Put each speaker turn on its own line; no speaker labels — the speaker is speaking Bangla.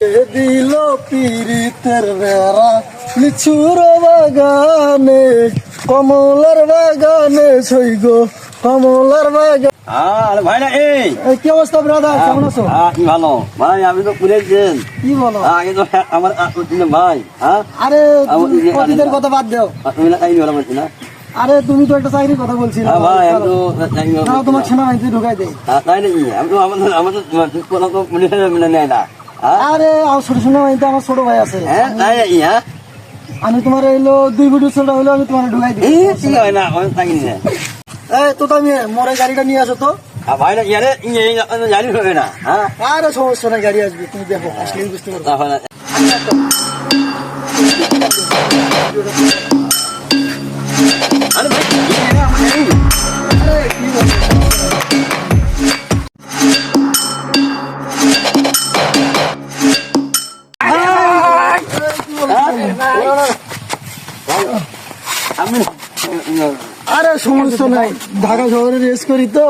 দিল পীড়িতের বেড়া লিচুর বাগানে কমলার বাগানে ছইগ কমলার বাগান।
আরে ভাই না এই
কি অবস্থা ব্রাদার, কেমন আছো?
কি ভালো ভাই, আমি তো পুরেছেন।
কি বলো?
আগে তো আমার ভাই। হ্যাঁ
আরে কতদিনের কথা বাদ দাও।
তুমি না তাই বলা বলছি না।
আরে তুমি তো একটা চাকরির কথা বলছিলে।
ভাই আমি তো
তোমার সেনাবাহিনীতে ঢুকাই দেয়।
তাই নাকি? আমি তো আমাদের কোনো তো পুলিশ নেয় না।
আরে ছোট সেনাবাহিনীতে আমার ছোট ভাই আছে।
হ্যাঁ তাই নাকি? হ্যাঁ
আমি তোমার হইলো 2 ফুটের ছোট হইলো আমি তোমার ঢুকাই দিই।
ঠিক হয় না, আমি থাকি না।
এই তো তুমি মোরে গাড়িটা নিয়ে আসো তো।
ভাই না ইয়ারে জানি হবে না। হ্যাঁ
আরে সমস্যা নাই, গাড়ি আসবে, তুমি দেখো আসলেই বুঝতে পারবে।
তাহলে আরে ভাই
আরে কি বলছো?
আমি
আরে সমস্যা নাই, ঢাকা শহরে রেস করি তো।